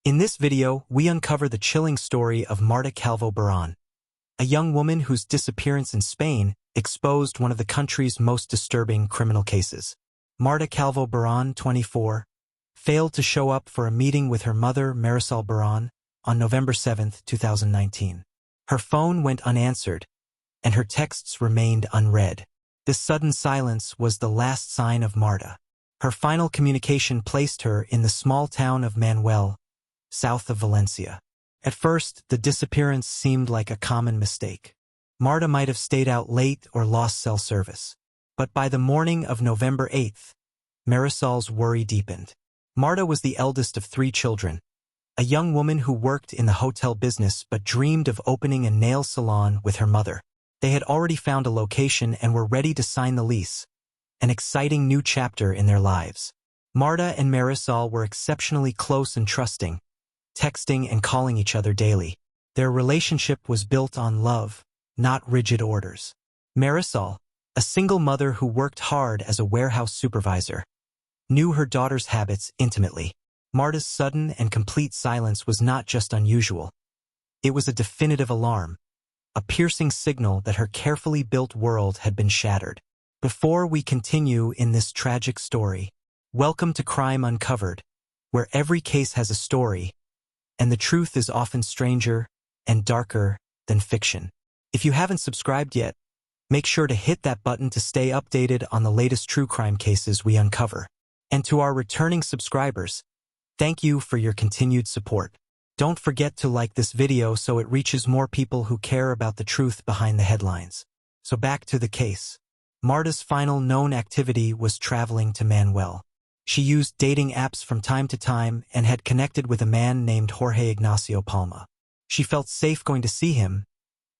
In this video, we uncover the chilling story of Marta Calvo-Barran, a young woman whose disappearance in Spain exposed one of the country's most disturbing criminal cases. Marta Calvo-Barran, 24, failed to show up for a meeting with her mother, Marisol Barran, on November 7, 2019. Her phone went unanswered, and her texts remained unread. This sudden silence was the last sign of Marta. Her final communication placed her in the small town of Manuel, south of Valencia. At first, the disappearance seemed like a common mistake. Marta might have stayed out late or lost cell service. But by the morning of November 8th, Marisol's worry deepened. Marta was the eldest of 3 children, a young woman who worked in the hotel business but dreamed of opening a nail salon with her mother. They had already found a location and were ready to sign the lease, an exciting new chapter in their lives. Marta and Marisol were exceptionally close and trusting, texting and calling each other daily. Their relationship was built on love, not rigid orders. Marisol, a single mother who worked hard as a warehouse supervisor, knew her daughter's habits intimately. Marta's sudden and complete silence was not just unusual. It was a definitive alarm, a piercing signal that her carefully built world had been shattered. Before we continue in this tragic story, welcome to Crime Uncovered, where every case has a story, and the truth is often stranger and darker than fiction. If you haven't subscribed yet, make sure to hit that button to stay updated on the latest true crime cases we uncover. And to our returning subscribers, thank you for your continued support. Don't forget to like this video so it reaches more people who care about the truth behind the headlines. So back to the case. Marta's final known activity was traveling to Manuel. She used dating apps from time to time and had connected with a man named Jorge Ignacio Palma. She felt safe going to see him,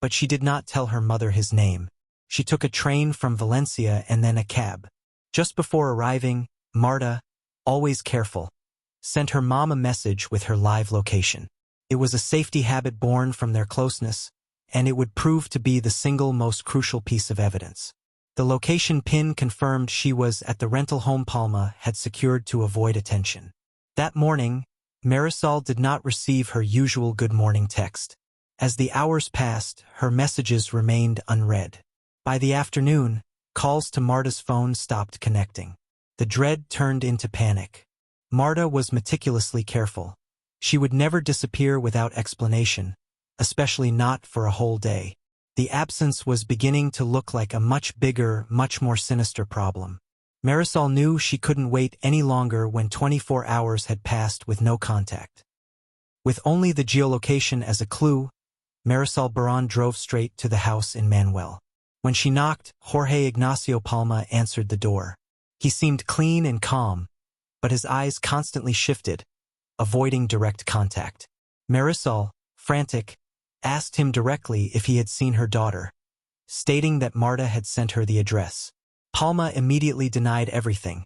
but she did not tell her mother his name. She took a train from Valencia and then a cab. Just before arriving, Marta, always careful, sent her mom a message with her live location. It was a safety habit born from their closeness, and it would prove to be the single most crucial piece of evidence. The location pin confirmed she was at the rental home Palma had secured to avoid attention. That morning, Marisol did not receive her usual good morning text. As the hours passed, her messages remained unread. By the afternoon, calls to Marta's phone stopped connecting. The dread turned into panic. Marta was meticulously careful. She would never disappear without explanation, especially not for a whole day. The absence was beginning to look like a much bigger, much more sinister problem. Marisol knew she couldn't wait any longer when 24 hours had passed with no contact. With only the geolocation as a clue, Marisol Barran drove straight to the house in Manuel. When she knocked, Jorge Ignacio Palma answered the door. He seemed clean and calm, but his eyes constantly shifted, avoiding direct contact. Marisol, frantic, asked him directly if he had seen her daughter, stating that Marta had sent her the address. Palma immediately denied everything,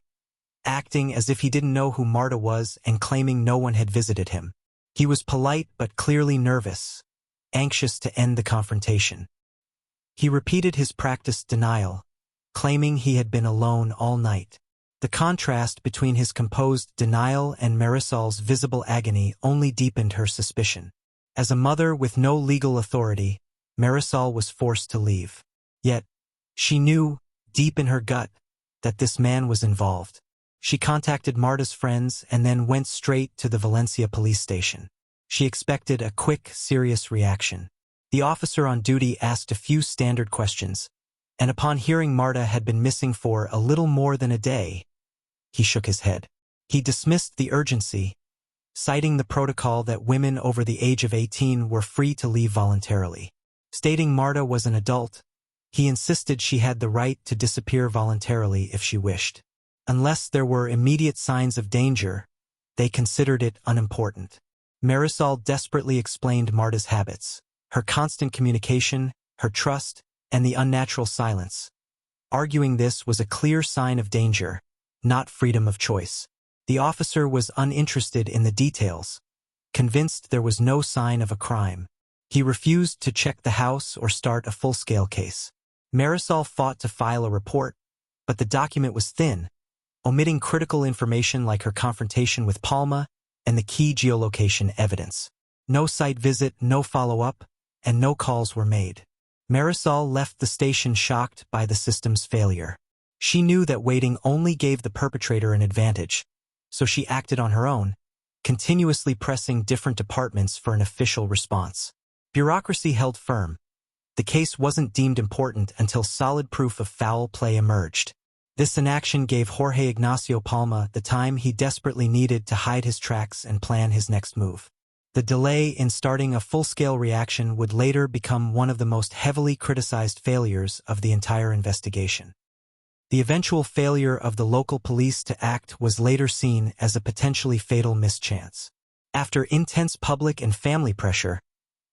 acting as if he didn't know who Marta was and claiming no one had visited him. He was polite but clearly nervous, anxious to end the confrontation. He repeated his practiced denial, claiming he had been alone all night. The contrast between his composed denial and Marisol's visible agony only deepened her suspicion. As a mother with no legal authority, Marisol was forced to leave. Yet, she knew, deep in her gut, that this man was involved. She contacted Marta's friends and then went straight to the Valencia police station. She expected a quick, serious reaction. The officer on duty asked a few standard questions, and upon hearing Marta had been missing for a little more than a day, he shook his head. He dismissed the urgency, citing the protocol that women over the age of 18 were free to leave voluntarily. Stating Marta was an adult, he insisted she had the right to disappear voluntarily if she wished. Unless there were immediate signs of danger, they considered it unimportant. Marisol desperately explained Marta's habits, her constant communication, her trust, and the unnatural silence, arguing this was a clear sign of danger, not freedom of choice. The officer was uninterested in the details, convinced there was no sign of a crime. He refused to check the house or start a full-scale case. Marisol fought to file a report, but the document was thin, omitting critical information like her confrontation with Palma and the key geolocation evidence. No site visit, no follow-up, and no calls were made. Marisol left the station shocked by the system's failure. She knew that waiting only gave the perpetrator an advantage, so she acted on her own, continuously pressing different departments for an official response. Bureaucracy held firm. The case wasn't deemed important until solid proof of foul play emerged. This inaction gave Jorge Ignacio Palma the time he desperately needed to hide his tracks and plan his next move. The delay in starting a full-scale reaction would later become one of the most heavily criticized failures of the entire investigation. The eventual failure of the local police to act was later seen as a potentially fatal mischance. After intense public and family pressure,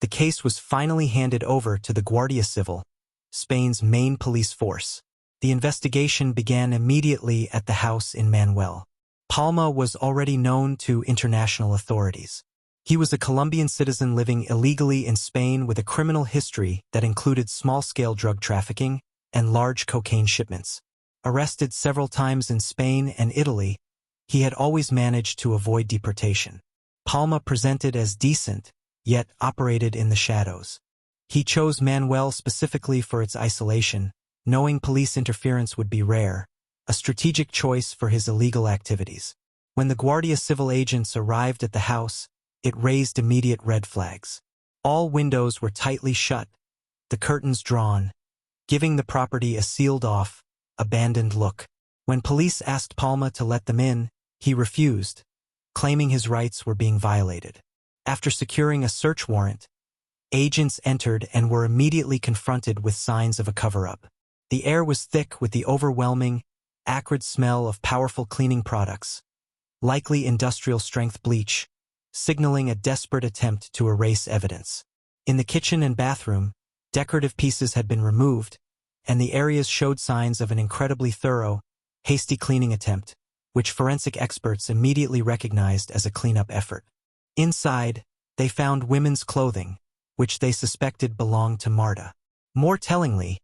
the case was finally handed over to the Guardia Civil, Spain's main police force. The investigation began immediately at the house in Manuel. Palma was already known to international authorities. He was a Colombian citizen living illegally in Spain with a criminal history that included small-scale drug trafficking and large cocaine shipments. Arrested several times in Spain and Italy, he had always managed to avoid deportation. Palma presented as decent, yet operated in the shadows. He chose Manuel specifically for its isolation, knowing police interference would be rare, a strategic choice for his illegal activities. When the Guardia Civil agents arrived at the house, it raised immediate red flags. All windows were tightly shut, the curtains drawn, giving the property a sealed-off, abandoned look. When police asked Palma to let them in, he refused, claiming his rights were being violated. After securing a search warrant, agents entered and were immediately confronted with signs of a cover-up. The air was thick with the overwhelming, acrid smell of powerful cleaning products, likely industrial-strength bleach, signaling a desperate attempt to erase evidence. In the kitchen and bathroom, decorative pieces had been removed, and the areas showed signs of an incredibly thorough, hasty cleaning attempt, which forensic experts immediately recognized as a cleanup effort. Inside, they found women's clothing, which they suspected belonged to Marta. More tellingly,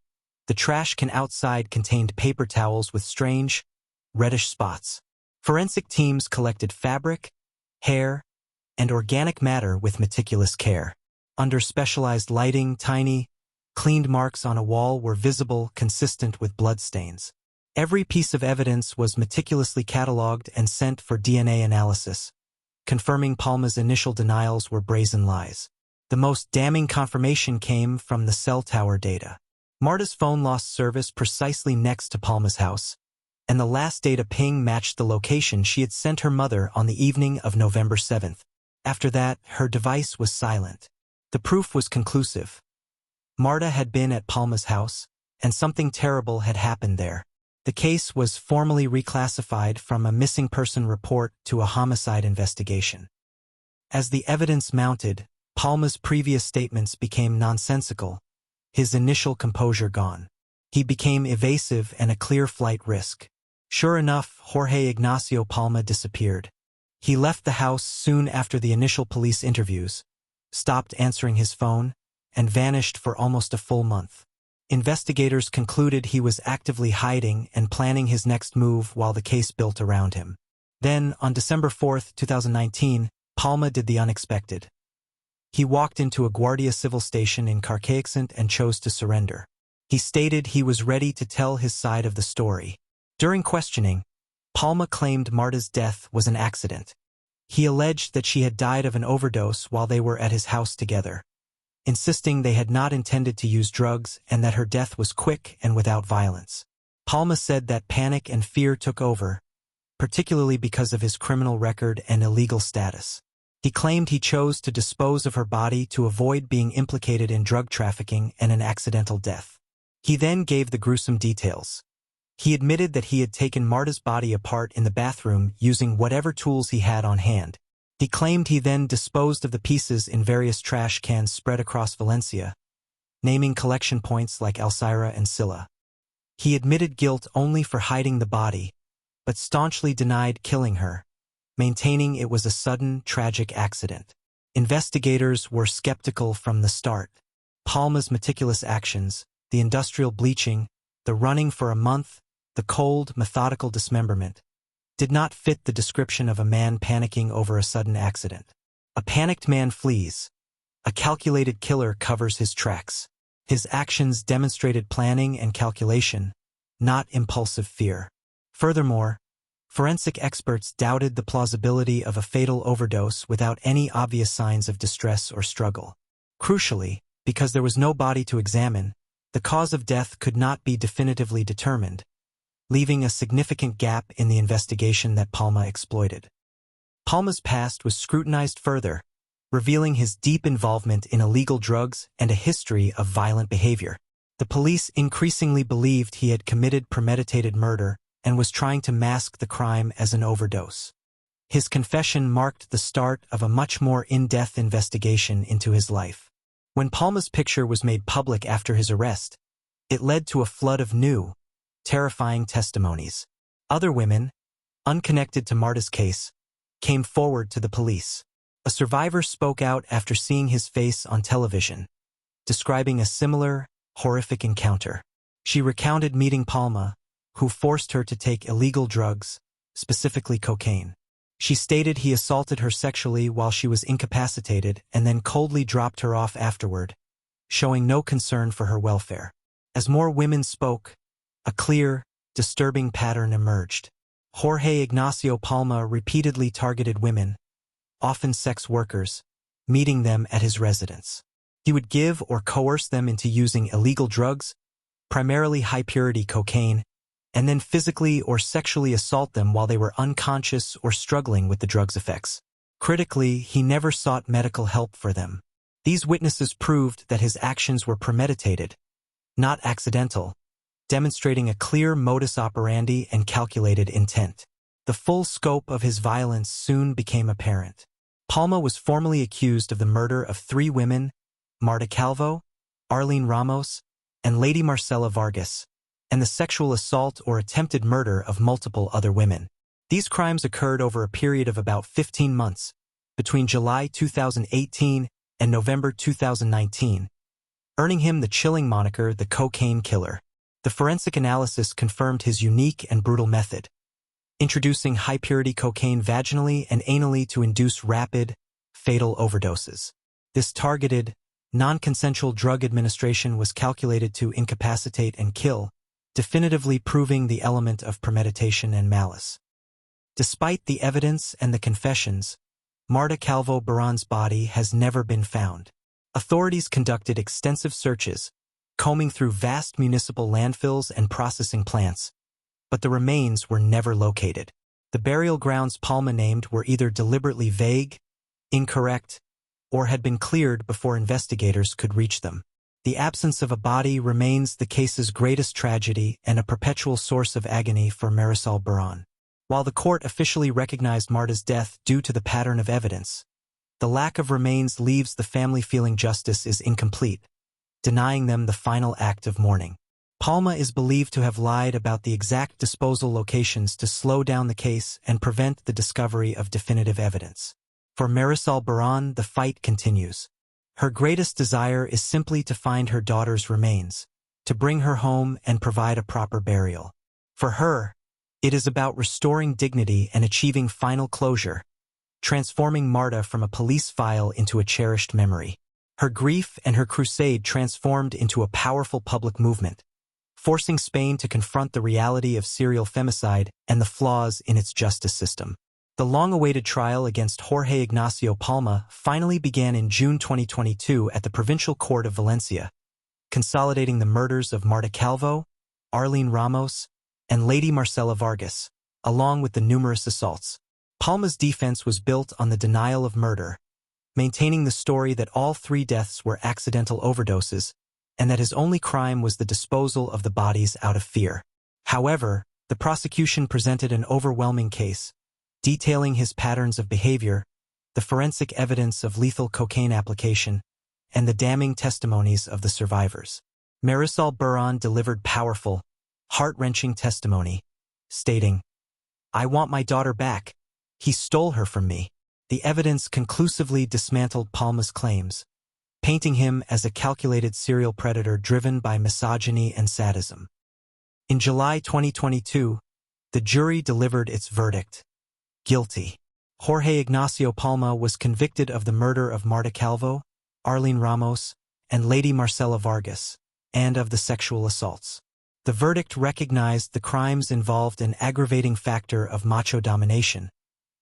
the trash can outside contained paper towels with strange, reddish spots. Forensic teams collected fabric, hair, and organic matter with meticulous care. Under specialized lighting, tiny, cleaned marks on a wall were visible, consistent with bloodstains. Every piece of evidence was meticulously catalogued and sent for DNA analysis, confirming Palma's initial denials were brazen lies. The most damning confirmation came from the cell tower data. Marta's phone lost service precisely next to Palma's house, and the last data ping matched the location she had sent her mother on the evening of November 7th. After that, her device was silent. The proof was conclusive. Marta had been at Palma's house, and something terrible had happened there. The case was formally reclassified from a missing person report to a homicide investigation. As the evidence mounted, Palma's previous statements became nonsensical, his initial composure gone. He became evasive and a clear flight risk. Sure enough, Jorge Ignacio Palma disappeared. He left the house soon after the initial police interviews, stopped answering his phone, and vanished for almost a full month. Investigators concluded he was actively hiding and planning his next move while the case built around him. Then, on December 4, 2019, Palma did the unexpected. He walked into a Guardia Civil station in Carcaixent and chose to surrender. He stated he was ready to tell his side of the story. During questioning, Palma claimed Marta's death was an accident. He alleged that she had died of an overdose while they were at his house together, insisting they had not intended to use drugs and that her death was quick and without violence. Palma said that panic and fear took over, particularly because of his criminal record and illegal status. He claimed he chose to dispose of her body to avoid being implicated in drug trafficking and an accidental death. He then gave the gruesome details. He admitted that he had taken Marta's body apart in the bathroom using whatever tools he had on hand. He claimed he then disposed of the pieces in various trash cans spread across Valencia, naming collection points like Alcira and Silla. He admitted guilt only for hiding the body, but staunchly denied killing her, maintaining it was a sudden, tragic accident. Investigators were skeptical from the start. Palma's meticulous actions, the industrial bleaching, the running for a month, the cold, methodical dismemberment, did not fit the description of a man panicking over a sudden accident. A panicked man flees. A calculated killer covers his tracks. His actions demonstrated planning and calculation, not impulsive fear. Furthermore, forensic experts doubted the plausibility of a fatal overdose without any obvious signs of distress or struggle. Crucially, because there was no body to examine, the cause of death could not be definitively determined, leaving a significant gap in the investigation that Palma exploited. Palma's past was scrutinized further, revealing his deep involvement in illegal drugs and a history of violent behavior. The police increasingly believed he had committed premeditated murder and was trying to mask the crime as an overdose. His confession marked the start of a much more in-depth investigation into his life. When Palma's picture was made public after his arrest, it led to a flood of new, terrifying testimonies. Other women, unconnected to Marta's case, came forward to the police. A survivor spoke out after seeing his face on television, describing a similar, horrific encounter. She recounted meeting Palma, who forced her to take illegal drugs, specifically cocaine. She stated he assaulted her sexually while she was incapacitated and then coldly dropped her off afterward, showing no concern for her welfare. As more women spoke, a clear, disturbing pattern emerged. Jorge Ignacio Palma repeatedly targeted women, often sex workers, meeting them at his residence. He would give or coerce them into using illegal drugs, primarily high-purity cocaine, and then physically or sexually assault them while they were unconscious or struggling with the drug's effects. Critically, he never sought medical help for them. These witnesses proved that his actions were premeditated, not accidental, demonstrating a clear modus operandi and calculated intent. The full scope of his violence soon became apparent. Palma was formally accused of the murder of 3 women, Marta Calvo, Arlene Ramos, and Lady Marcela Vargas, and the sexual assault or attempted murder of multiple other women. These crimes occurred over a period of about 15 months, between July 2018 and November 2019, earning him the chilling moniker the Cocaine Killer. The forensic analysis confirmed his unique and brutal method, introducing high-purity cocaine vaginally and anally to induce rapid, fatal overdoses. This targeted, non-consensual drug administration was calculated to incapacitate and kill, definitively proving the element of premeditation and malice. Despite the evidence and the confessions, Marta Calvo Baran's body has never been found. Authorities conducted extensive searches, combing through vast municipal landfills and processing plants, but the remains were never located. The burial grounds Palma named were either deliberately vague, incorrect, or had been cleared before investigators could reach them. The absence of a body remains the case's greatest tragedy and a perpetual source of agony for Marisol Baran. While the court officially recognized Marta's death due to the pattern of evidence, the lack of remains leaves the family feeling justice is incomplete, denying them the final act of mourning. Palma is believed to have lied about the exact disposal locations to slow down the case and prevent the discovery of definitive evidence. For Marisol Baran, the fight continues. Her greatest desire is simply to find her daughter's remains, to bring her home and provide a proper burial. For her, it is about restoring dignity and achieving final closure, transforming Marta from a police file into a cherished memory. Her grief and her crusade transformed into a powerful public movement, forcing Spain to confront the reality of serial femicide and the flaws in its justice system. The long-awaited trial against Jorge Ignacio Palma finally began in June 2022 at the Provincial Court of Valencia, consolidating the murders of Marta Calvo, Arlene Ramos, and Lady Marcela Vargas, along with the numerous assaults. Palma's defense was built on the denial of murder, maintaining the story that all 3 deaths were accidental overdoses and that his only crime was the disposal of the bodies out of fear. However, the prosecution presented an overwhelming case, detailing his patterns of behavior, the forensic evidence of lethal cocaine application, and the damning testimonies of the survivors. Marisol Baran delivered powerful, heart-wrenching testimony, stating, "I want my daughter back. He stole her from me." The evidence conclusively dismantled Palma's claims, painting him as a calculated serial predator driven by misogyny and sadism. In July 2022, The jury delivered its verdict. Guilty. Jorge Ignacio Palma was convicted of the murder of Marta Calvo, Arlene Ramos, and Lady Marcela Vargas, and of the sexual assaults. The verdict recognized the crimes involved an aggravating factor of macho domination,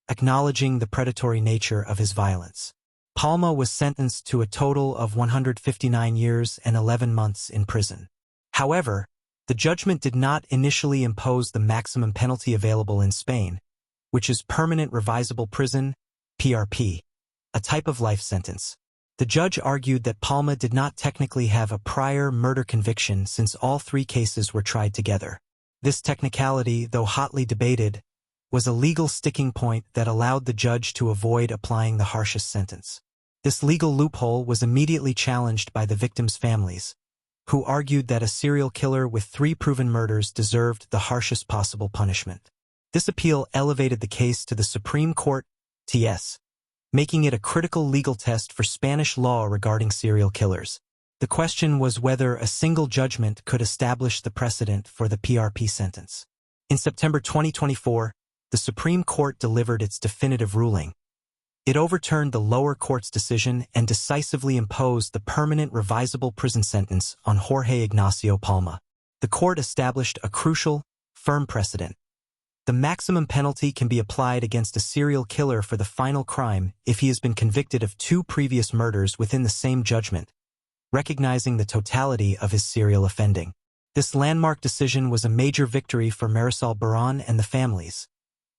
acknowledging the predatory nature of his violence. Palma was sentenced to a total of 159 years and 11 months in prison. However, the judgment did not initially impose the maximum penalty available in Spain, which is permanent revisable prison, PRP, a type of life sentence. The judge argued that Palma did not technically have a prior murder conviction since all three cases were tried together. This technicality, though hotly debated, was a legal sticking point that allowed the judge to avoid applying the harshest sentence. This legal loophole was immediately challenged by the victims' families, who argued that a serial killer with 3 proven murders deserved the harshest possible punishment. This appeal elevated the case to the Supreme Court, TS, making it a critical legal test for Spanish law regarding serial killers. The question was whether a single judgment could establish the precedent for the PRP sentence. In September 2024, the Supreme Court delivered its definitive ruling. It overturned the lower court's decision and decisively imposed the permanent revisable prison sentence on Jorge Ignacio Palma. The court established a crucial, firm precedent. The maximum penalty can be applied against a serial killer for the final crime if he has been convicted of 2 previous murders within the same judgment, recognizing the totality of his serial offending. This landmark decision was a major victory for Marisol Baran and the families,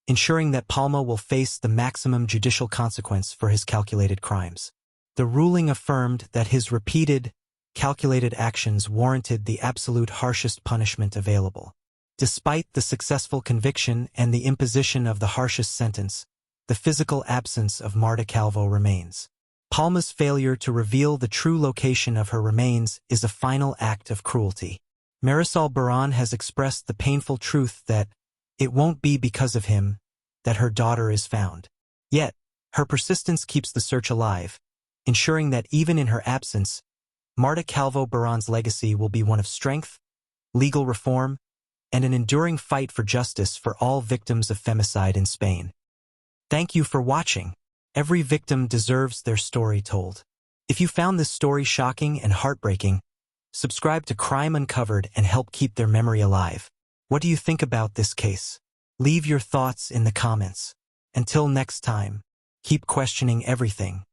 ensuring that Palma will face the maximum judicial consequence for his calculated crimes. The ruling affirmed that his repeated, calculated actions warranted the absolute harshest punishment available. Despite the successful conviction and the imposition of the harshest sentence, the physical absence of Marta Calvo remains. Palma's failure to reveal the true location of her remains is a final act of cruelty. Marisol Baran has expressed the painful truth that it won't be because of him that her daughter is found. Yet, her persistence keeps the search alive, ensuring that even in her absence, Marta Calvo Baran's legacy will be one of strength, legal reform, and an enduring fight for justice for all victims of femicide in Spain. Thank you for watching. Every victim deserves their story told. If you found this story shocking and heartbreaking, subscribe to Crime Uncovered and help keep their memory alive. What do you think about this case? Leave your thoughts in the comments. Until next time, keep questioning everything.